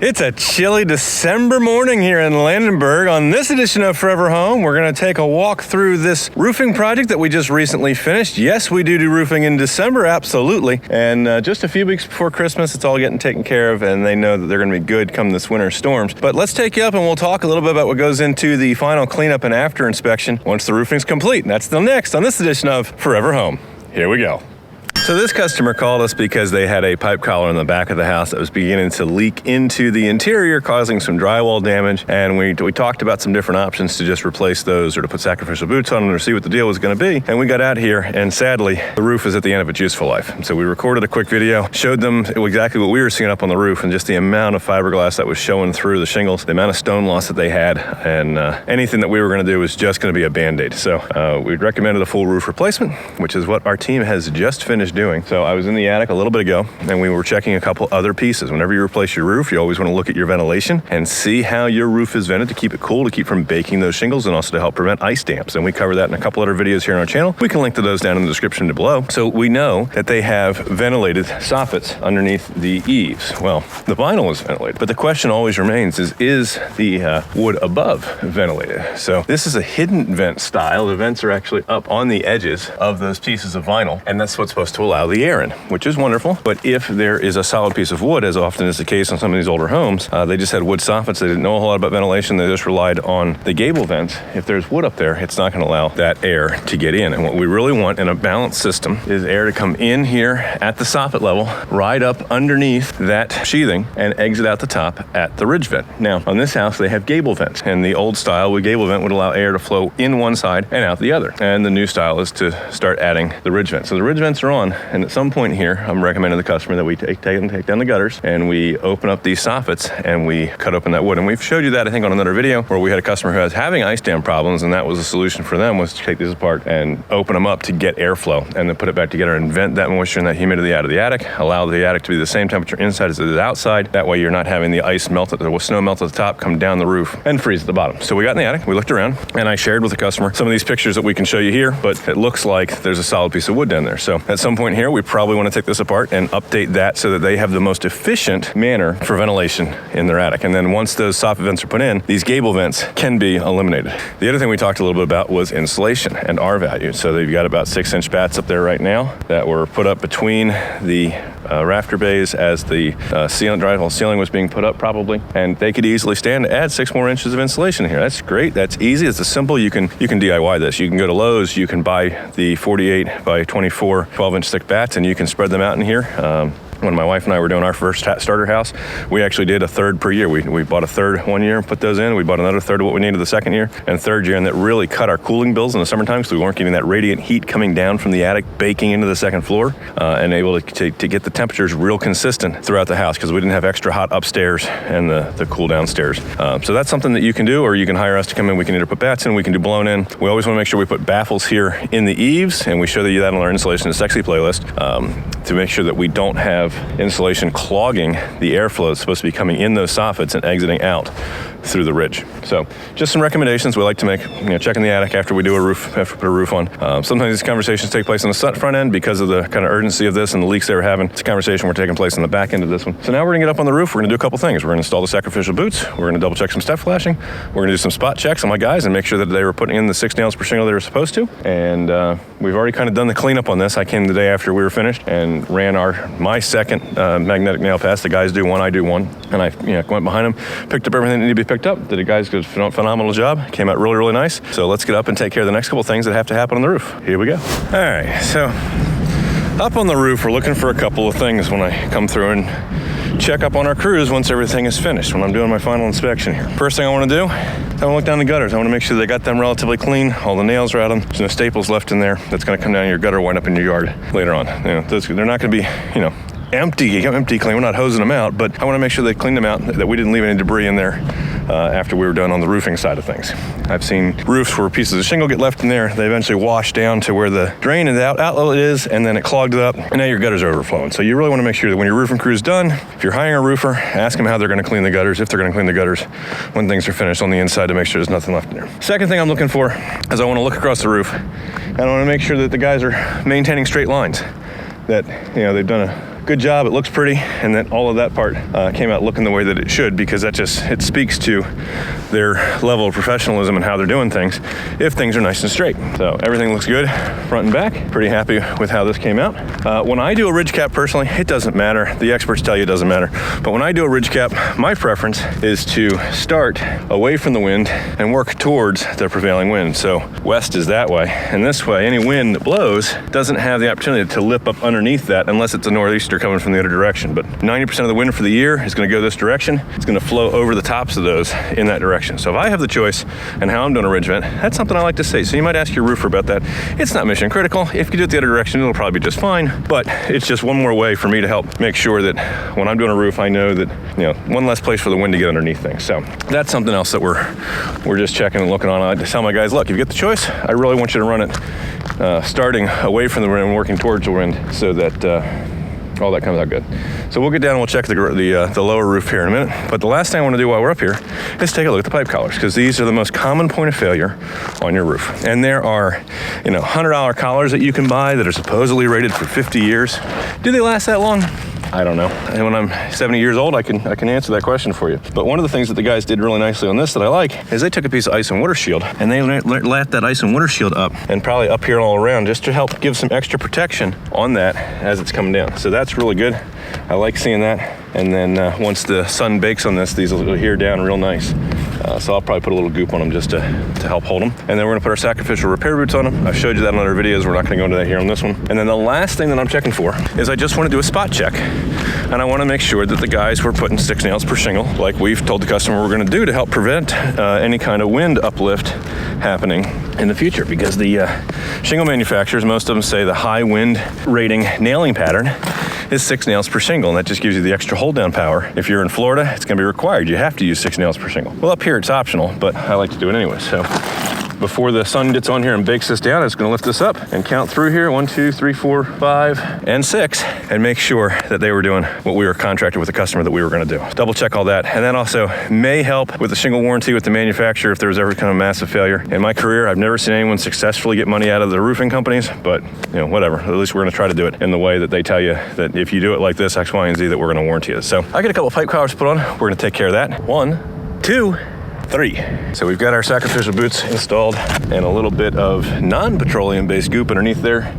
It's a chilly December morning here in Landenberg. On this edition of Forever Home, we're going to take a walk through this roofing project that we just recently finished. Yes, we do roofing in December, absolutely. And just a few weeks before Christmas, it's all getting taken care of, and they know that they're going to be good come this winter storms. But let's take you up and we'll talk a little bit about what goes into the final cleanup and after inspection once the roofing's complete. And that's still next on this edition of Forever Home. Here we go. So this customer called us because they had a pipe collar in the back of the house that was beginning to leak into the interior, causing some drywall damage. And we talked about some different options to just replace those or to put sacrificial boots on them or see what the deal was going to be. And we got out here, and sadly, the roof is at the end of its useful life. So we recorded a quick video, showed them exactly what we were seeing up on the roof and just the amount of fiberglass that was showing through the shingles, the amount of stone loss that they had, and anything that we were going to do was just going to be a Band-Aid. So we recommended a full roof replacement, which is what our team has just finished doing. So I was in the attic a little bit ago, and we were checking a couple other pieces. Whenever you replace your roof, you always want to look at your ventilation and see how your roof is vented to keep it cool, to keep from baking those shingles, and also to help prevent ice damps. And we cover that in a couple other videos here on our channel. We can link to those down in the description below. So we know that they have ventilated soffits underneath the eaves. Well, the vinyl is ventilated, but the question always remains is the wood above ventilated? So this is a hidden vent style. The vents are actually up on the edges of those pieces of vinyl, and that's what's supposed to allow the air in, which is wonderful. But if there is a solid piece of wood, as often is the case on some of these older homes, they just had wood soffits. They didn't know a whole lot about ventilation. They just relied on the gable vents. If there's wood up there, it's not going to allow that air to get in. And what we really want in a balanced system is air to come in here at the soffit level, ride up underneath that sheathing, and exit out the top at the ridge vent. Now, on this house, they have gable vents, and the old style with gable vent would allow air to flow in one side and out the other. And the new style is to start adding the ridge vent. So the ridge vents are on, and at some point here, I'm recommending to the customer that we take down the gutters, and we open up these soffits, and we cut open that wood. And we've showed you that, I think, on another video where we had a customer who was having ice dam problems, and that was a solution for them, was to take these apart and open them up to get airflow, and then put it back together and vent that moisture and that humidity out of the attic, allow the attic to be the same temperature inside as it is outside. That way you're not having the ice melt, the snow melt at the top, come down the roof and freeze at the bottom. So we got in the attic, we looked around, and I shared with the customer some of these pictures that we can show you here, but it looks like there's a solid piece of wood down there. So at some point here, we probably want to take this apart and update that so that they have the most efficient manner for ventilation in their attic. And then once those soffit vents are put in, these gable vents can be eliminated. The other thing we talked a little bit about was insulation and R value. So they've got about 6-inch bats up there right now that were put up between the rafter bays as the drywall ceiling was being put up probably, and they could easily stand to add 6 more inches of insulation in here. That's great. That's easy. It's a simple. You can DIY this. You can go to Lowe's. You can buy the 48 by 24 12-inch thick bats, and you can spread them out in here. When my wife and I were doing our first starter house, we actually did a third per year. We bought a third one year and put those in. We bought another third of what we needed the second year and third year, and that really cut our cooling bills in the summertime, so we weren't getting that radiant heat coming down from the attic, baking into the second floor, and able to get the temperatures real consistent throughout the house, because we didn't have extra hot upstairs and the cool downstairs. So that's something that you can do, or you can hire us to come in. We can either put bats in, we can do blown in. We always want to make sure we put baffles here in the eaves, and we show you that on our Insulation is Sexy playlist, to make sure that we don't have insulation clogging the airflow that's supposed to be coming in those soffits and exiting out through the ridge. So just some recommendations we like to make, checking the attic after we do a roof, after we put a roof on. Sometimes these conversations take place on the front end because of the kind of urgency of this and the leaks they were having. It's a conversation we're taking place on the back end of this one. So now we're gonna get up on the roof. We're gonna do a couple things. We're gonna install the sacrificial boots. We're gonna double check some step flashing. We're gonna do some spot checks on my guys and make sure that they were putting in the 6 nails per shingle they were supposed to. And we've already kind of done the cleanup on this. I came the day after we were finished and ran my second magnetic nail pass. The guys do one, I do one. And I went behind them, picked up everything that needed to be picked up. The guys did a phenomenal job. Came out really, really nice. So let's get up and take care of the next couple things that have to happen on the roof. Here we go. All right, so up on the roof, we're looking for a couple of things when I come through and check up on our crews once everything is finished, when I'm doing my final inspection here. First thing I want to do, I want to look down the gutters. I want to make sure they got them relatively clean. All the nails are out of them. There's no staples left in there. That's going to come down your gutter, wind up in your yard later on. They're not going to be, empty clean. We're not hosing them out, but I want to make sure they cleaned them out, that we didn't leave any debris in there after we were done on the roofing side of things. I've seen roofs where pieces of shingle get left in there. They eventually wash down to where the drain and the outlet is, and then it clogged it up, and now your gutters are overflowing. So you really want to make sure that when your roofing crew is done, if you're hiring a roofer, ask them how they're going to clean the gutters, if they're going to clean the gutters when things are finished on the inside, to make sure there's nothing left in there. Second thing I'm looking for is I want to look across the roof, and I want to make sure that the guys are maintaining straight lines, that they've done a good job, it looks pretty, and that all of that part came out looking the way that it should, because it speaks to their level of professionalism and how they're doing things if things are nice and straight. So everything looks good front and back. Pretty happy with how this came out. When I do a ridge cap personally, it doesn't matter. The experts tell you it doesn't matter. But when I do a ridge cap, my preference is to start away from the wind and work towards the prevailing wind. So west is that way, and this way any wind that blows doesn't have the opportunity to lip up underneath that unless it's a northeaster coming from the other direction. But 90% of the wind for the year is going to go this direction. It's going to flow over the tops of those in that direction. So if I have the choice and how I'm doing a ridge vent, that's something I like to see. So you might ask your roofer about that. It's not mission critical. If you do it the other direction, it'll probably be just fine, but it's just one more way for me to help make sure that when I'm doing a roof, I know that, one less place for the wind to get underneath things. So that's something else that we're just checking and looking on. I tell my guys, look, if you get the choice, I really want you to run it starting away from the wind and working towards the wind, so that all that comes out good. So we'll get down and we'll check the lower roof here in a minute. But the last thing I want to do while we're up here is take a look at the pipe collars, because these are the most common point of failure on your roof. And there are, $100 collars that you can buy that are supposedly rated for 50 years. Do they last that long? I don't know. And when I'm 70 years old, I can answer that question for you. But one of the things that the guys did really nicely on this that I like is they took a piece of ice and water shield and they lapped that ice and water shield up and probably up here all around, just to help give some extra protection on that as it's coming down. So that's really good. I like seeing that. And then once the sun bakes on this, these will adhere down real nice. So I'll probably put a little goop on them just to help hold them. And then we're gonna put our sacrificial repair boots on them. I've showed you that in other videos. We're not gonna go into that here on this one. And then the last thing that I'm checking for is I just wanna do a spot check. And I wanna make sure that the guys were putting 6 nails per shingle, like we've told the customer we're gonna do to help prevent any kind of wind uplift happening in the future. Because the shingle manufacturers, most of them say the high wind rating nailing pattern is 6 nails per shingle, and that just gives you the extra hold down power. If you're in Florida, it's gonna be required. You have to use 6 nails per shingle. Well, up here it's optional, but I like to do it anyway. So before the sun gets on here and bakes this down, I'm just gonna lift this up and count through here, 1, 2, 3, 4, 5, and 6, and make sure that they were doing what we were contracted with the customer that we were gonna do. Double check all that. And that also may help with the shingle warranty with the manufacturer if there was ever kind of massive failure. In my career, I've never seen anyone successfully get money out of the roofing companies, but whatever. At least we're gonna try to do it in the way that they tell you that if you do it like this, X, Y, and Z, that we're gonna warranty it. So I got a couple of pipe collars to put on. We're gonna take care of that. 1, 2, 3. So we've got our sacrificial boots installed and a little bit of non-petroleum based goop underneath there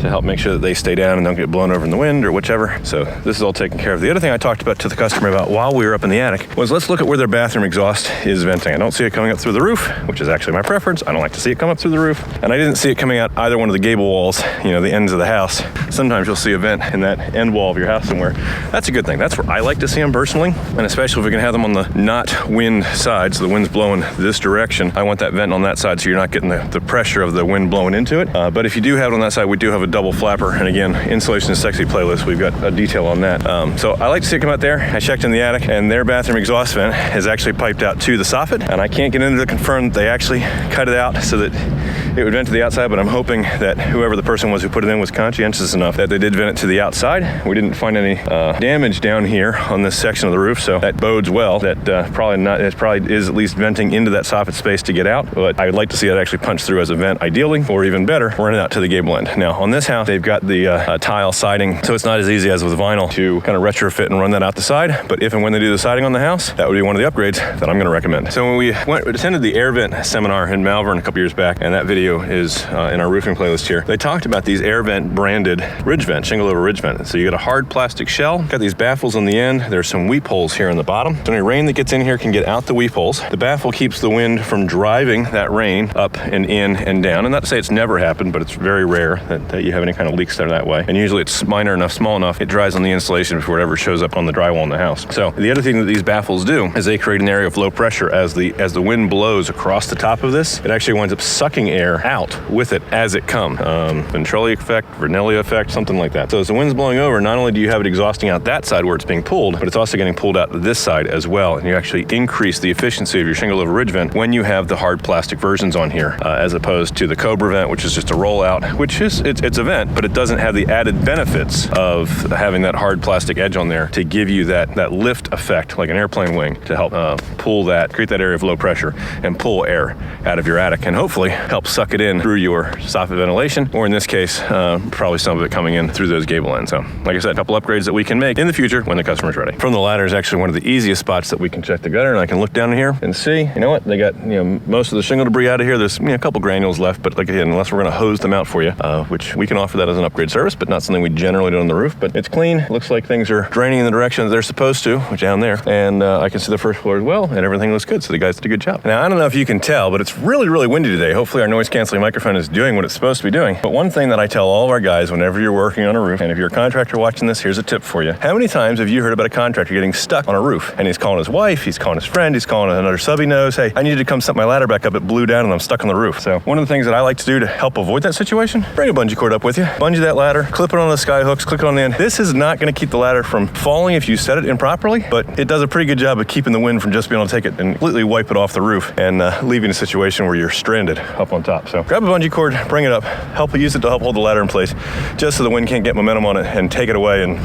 to help make sure that they stay down and don't get blown over in the wind or whichever. So this is all taken care of. The other thing I talked about to the customer about while we were up in the attic was, let's look at where their bathroom exhaust is venting. I don't see it coming up through the roof, which is actually my preference. I don't like to see it come up through the roof. And I didn't see it coming out either one of the gable walls, the ends of the house. Sometimes you'll see a vent in that end wall of your house somewhere. That's a good thing. That's where I like to see them personally. And especially if we can have them on the not wind side, so the wind's blowing this direction. I want that vent on that side so you're not getting the pressure of the wind blowing into it. But if you do have it on that side, we do have a double flapper. And again, Insulation is Sexy playlist, we've got a detail on that. So I like to see it come out there. I checked in the attic and their bathroom exhaust vent is actually piped out to the soffit. And I can't get into to confirm that they actually cut it out so that it would vent to the outside, but I'm hoping that whoever the person was who put it in was conscientious enough that they did vent it to the outside. We didn't find any damage down here on this section of the roof, so that bodes well. That probably is at least venting into that soffit space to get out, but I would like to see it actually punch through as a vent, ideally, or even better, run it out to the gable end. Now, on this house, they've got the tile siding, so it's not as easy as with vinyl to kind of retrofit and run that out the side, but if and when they do the siding on the house, that would be one of the upgrades that I'm going to recommend. So when we attended the air vent seminar in Malvern a couple years back, and that video is in our roofing playlist here, they talked about these air vent branded ridge vent, shingle over ridge vent. So you get a hard plastic shell, got these baffles on the end, there's some weep holes here on the bottom. So any rain that gets in here can get out the weep holes. The baffle keeps the wind from driving that rain up and in and down. And not to say it's never happened, but it's very rare that you have any kind of leaks there that way. And usually it's minor enough, small enough, it dries on the insulation before it ever shows up on the drywall in the house. So the other thing that these baffles do is they create an area of low pressure as the wind blows across the top of this. It actually winds up sucking air out with it as it comes. Ventrelli effect, Vernelli effect, something like that. So as the wind's blowing over, not only do you have it exhausting out that side where it's being pulled, but it's also getting pulled out this side as well. And you actually increase the efficiency of your shingle over ridge vent when you have the hard plastic versions on here, as opposed to the Cobra vent, which is just a rollout, which is it's its event, but it doesn't have the added benefits of having that hard plastic edge on there to give you that lift effect, like an airplane wing, to help create that area of low pressure and pull air out of your attic, and hopefully help suck it in through your soffit ventilation, or in this case, probably some of it coming in through those gable ends. So, like I said, a couple upgrades that we can make in the future when the customer's ready. From the ladder is actually one of the easiest spots that we can check the gutter, and I can look down in here and see, you know what, they got most of the shingle debris out of here. There's a couple granules left, but like again, unless we're going to hose them out for you, which we can offer that as an upgrade service, but not something we generally do on the roof. But it's clean. Looks like things are draining in the direction that they're supposed to, which down there, and I can see the first floor as well, and everything looks good. So the guys did a good job. Now I don't know if you can tell, but it's really, really windy today. Hopefully our noise canceling microphone is doing what it's supposed to be doing. But one thing that I tell all of our guys whenever you're working on a roof, and if you're a contractor watching this, here's a tip for you. How many times have you heard about a contractor getting stuck on a roof, and he's calling his wife, he's calling his friend, he's calling another sub he knows, hey, I need you to come set my ladder back up, it blew down and I'm stuck on the roof. So one of the things that I like to do to help avoid that situation, bring a bungee cord up with you, bungee that ladder, clip it on the sky hooks, click it on the end. This is not going to keep the ladder from falling if you set it improperly, but it does a pretty good job of keeping the wind from just being able to take it and completely wipe it off the roof and leaving a situation where you're stranded up on top. So grab a bungee cord, bring it up, use it to help hold the ladder in place, just so the wind can't get momentum on it and take it away and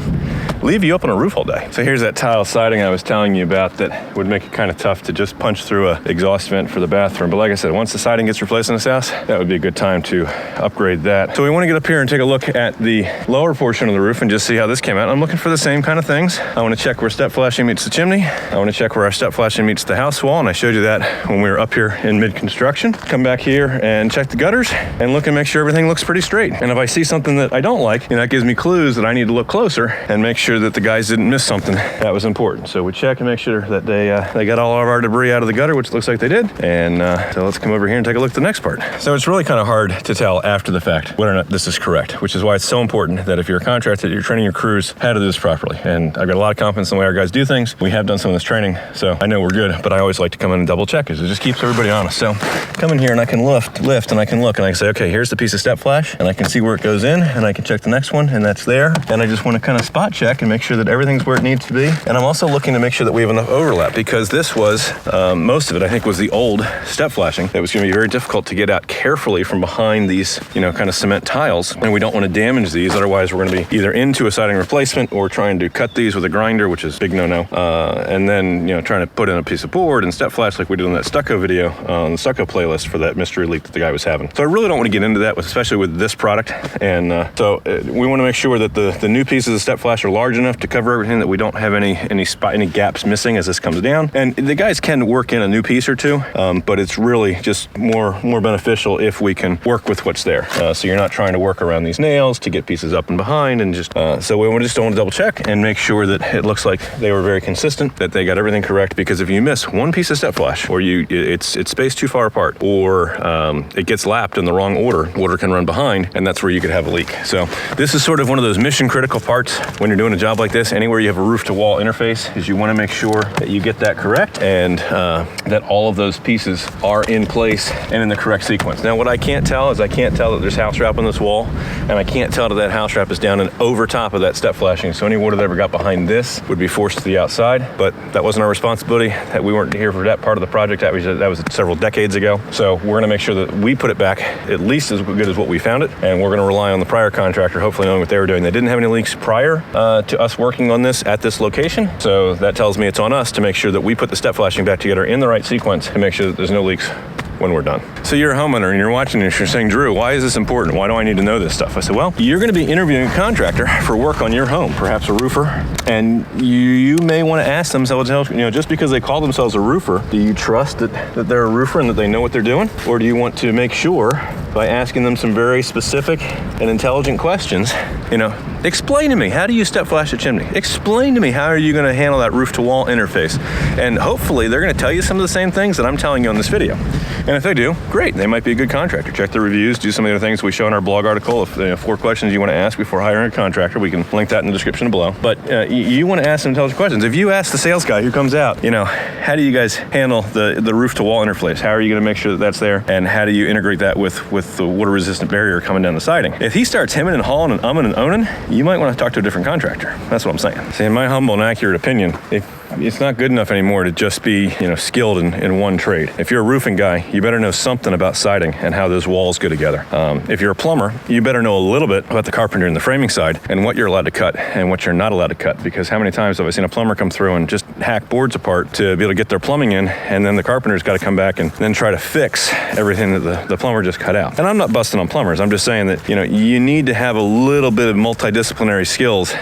leave you up on a roof all day. So here's that tile siding I was telling you about that would make it kind of tough to just punch through a exhaust vent for the bathroom. But like I said, once the siding gets replaced in this house, that would be a good time to upgrade that. So we want to get up here and take a look at the lower portion of the roof and just see how this came out. I'm looking for the same kind of things. I want to check where step flashing meets the chimney. I want to check where our step flashing meets the house wall, and I showed you that when we were up here in mid-construction. Come back here and check the gutters and look and make sure everything looks pretty straight. And if I see something that I don't like, that gives me clues that I need to look closer and make sure that the guys didn't miss something that was important. So we check and make sure that they got all of our debris out of the gutter, which looks like they did. And so let's come over here and take a look at the next part. So it's really kind of hard to tell after the fact whether or not this is correct, which is why it's so important that if you're a contractor, you're training your crews how to do this properly. And I've got a lot of confidence in the way our guys do things. We have done some of this training, so I know we're good, but I always like to come in and double check because it just keeps everybody honest. So come in here and I can lift and I can look and I can say, okay, here's the piece of step flash, and I can see where it goes in, and I can check the next one, and that's there. And I just want to kind of spot check and make sure that everything's where it needs to be. And I'm also looking to make sure that we have enough overlap, because this was, most of it I think was the old step flashing that was going to be very difficult to get out carefully from behind these, kind of cement tiles. And we don't want to damage these, otherwise we're going to be either into a siding replacement or trying to cut these with a grinder, which is big no-no. And then, trying to put in a piece of board and step flash like we did on that stucco video on the stucco playlist for that mystery leak that the guy was having. So I really don't want to get into that, especially with this product. And so we want to make sure that the new pieces of step flash are large enough to cover everything, that we don't have any gaps missing as this comes down. And the guys can work in a new piece or two, but it's really just more beneficial if we can work with what's there. So you're not trying to work around these nails to get pieces up and behind, and just so we just want to double check and make sure that it looks like they were very consistent, that they got everything correct. Because if you miss one piece of step flash, or it's spaced too far apart, or it gets lapped in the wrong order, water can run behind, and that's where you could have a leak. So this is sort of one of those mission critical parts when you're doing a job like this. Anywhere you have a roof to wall interface, is you want to make sure that you get that correct, and that all of those pieces are in place and in the correct sequence. Now what I can't tell is I can't tell that there's house wrap on this wall, and I can't tell that house wrap is down and over top of that step flashing. So any water that ever got behind this would be forced to the outside, but that wasn't our responsibility. That we weren't here for that part of the project. That was several decades ago. So we're going to make sure that we put it back at least as good as what we found it, and we're going to rely on the prior contractor, hopefully knowing what they were doing. They didn't have any leaks prior to us working on this at this location, so that tells me it's on us to make sure that we put the step flashing back together in the right sequence and make sure that there's no leaks when we're done. So you're a homeowner and you're watching this, you're saying, Drew, why is this important? Why do I need to know this stuff? I said, well, you're going to be interviewing a contractor for work on your home, perhaps a roofer, and you may want to ask themselves, just because they call themselves a roofer, do you trust that they're a roofer and that they know what they're doing? Or do you want to make sure by asking them some very specific and intelligent questions, explain to me, how do you step flash a chimney? Explain to me, how are you going to handle that roof to wall interface? And hopefully they're going to tell you some of the same things that I'm telling you on this video. And if they do, great, they might be a good contractor. Check the reviews, do some of the other things we show in our blog article. If 4 questions you want to ask before hiring a contractor, we can link that in the description below. But you want to ask some intelligent questions. If you ask the sales guy who comes out, how do you guys handle the roof to wall interface? How are you going to make sure that that's there? And how do you integrate that with the water resistant barrier coming down the siding? If he starts hemming and hawing and umming and owning, you might want to talk to a different contractor. That's what I'm saying. See, in my humble and accurate opinion, if it's not good enough anymore to just be, skilled in one trade. If you're a roofing guy, you better know something about siding and how those walls go together. If you're a plumber, you better know a little bit about the carpenter and the framing side and what you're allowed to cut and what you're not allowed to cut. Because how many times have I seen a plumber come through and just hack boards apart to be able to get their plumbing in, and then the carpenter's got to come back and then try to fix everything that the plumber just cut out. And I'm not busting on plumbers. I'm just saying that, you need to have a little bit of multidisciplinary skills,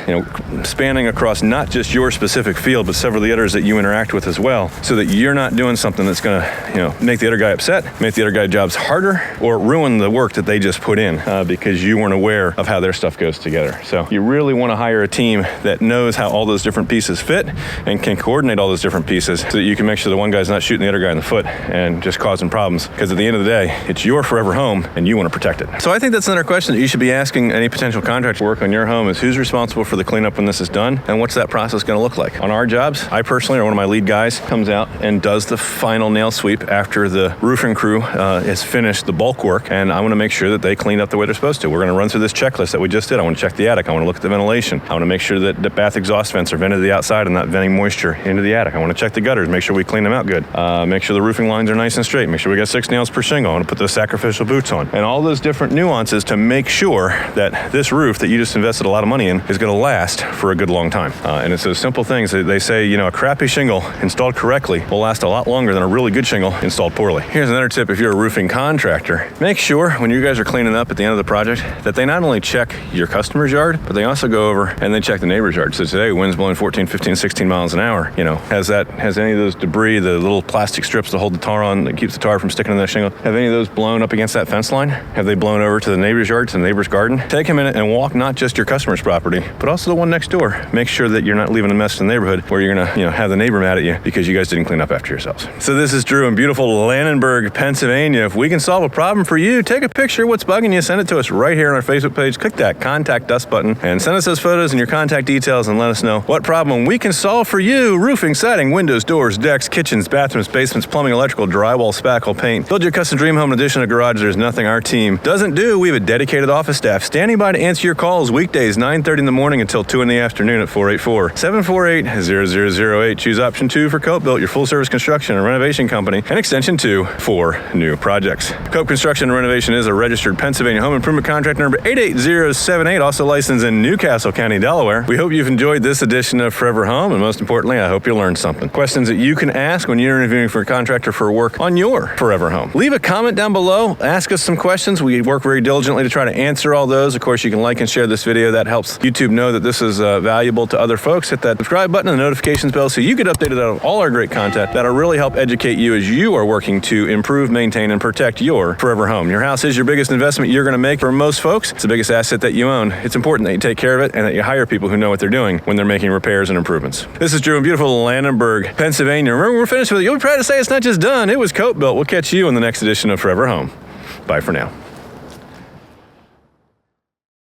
spanning across not just your specific field, but several of the others that you interact with as well, so that you're not doing something that's going to, make the other guy upset, make the other guy's jobs harder, or ruin the work that they just put in because you weren't aware of how their stuff goes together. So you really want to hire a team that knows how all those different pieces fit and can coordinate all those different pieces so that you can make sure the one guy's not shooting the other guy in the foot and just causing problems. Because at the end of the day, it's your forever home and you want to protect it. So I think that's another question that you should be asking any potential contractor work on your home is who's responsible for the cleanup when this is done, and what's that process going to look like? On our jobs, I personally, or one of my lead guys, comes out and does the final nail sweep after the roofing crew has finished the bulk work, and I want to make sure that they clean up the way they're supposed to. We're going to run through this checklist that we just did. I want to check the attic. I want to look at the ventilation. I want to make sure that the bath exhaust vents are vented to the outside and not venting moisture into the attic. I want to check the gutters, make sure we clean them out good. Make sure the roofing lines are nice and straight. Make sure we got 6 nails per shingle. I want to put those sacrificial boots on. And all those different nuances to make sure that this roof that you just invested a lot of money in is going to last for a good long time. And it's those simple things that they say, a crappy shingle installed correctly will last a lot longer than a really good shingle installed poorly. Here's another tip if you're a roofing contractor. Make sure when you guys are cleaning up at the end of the project that they not only check your customer's yard, but they also go over and they check the neighbor's yard. So today, wind's blowing 14, 15, 16 miles an hour. Has any of those debris, the little plastic strips to hold the tar on that keeps the tar from sticking in that shingle, have any of those blown up against that fence line? Have they blown over to the neighbor's yard, to the neighbor's garden? Take a minute and walk not just your customer's property, but also the one next door. Make sure that you're not leaving a mess in the neighborhood where you're gonna, have the neighbor mad at you because you guys didn't clean up after yourselves. So this is Drew in beautiful Landenberg, Pennsylvania. If we can solve a problem for you, take a picture of what's bugging you, send it to us right here on our Facebook page. Click that Contact Us button and send us those photos and your contact details and let us know what problem we can solve for you. Roofing, siding, windows, doors, decks, kitchens, bathrooms, basements, plumbing, electrical, drywall, spackle, paint. Build your custom dream home, addition, or garage. There's nothing our team doesn't do. We have a dedicated office staff standing by to answer your calls weekdays 9:30 in the morning until 2 in the afternoon at 484-748-0008. Choose option 2 for 𝗂𝘁, your full service construction and renovation company, and extension 2 for new projects. 𝗂𝘁 Construction and Renovation is a registered Pennsylvania home improvement contractor number 88078, also licensed in Newcastle County, Delaware. We hope you've enjoyed this edition of Forever Home, and most importantly, I hope you learned something. Questions that you can ask when you're interviewing for a contractor for work on your Forever Home. Leave a comment down below. Ask us some questions. We work very diligently to try to answer all those. Of course, you can like and share this video. That helps YouTube know that this is valuable to other folks. Hit that subscribe button and the notifications bell so you get updated on all our great content that'll really help educate you as you are working to improve, maintain, and protect your Forever Home. Your house is your biggest investment you're going to make for most folks. It's the biggest asset that you own. It's important that you take care of it and that you hire people who know what they're doing when they're making repairs and improvements. This is Drew in beautiful Landenberg, Pennsylvania. Remember, we're finished with it. You'll be proud to say it's not just done. It was 𝗂𝘁 built. We'll catch you in the next edition of Forever Home. Bye for now.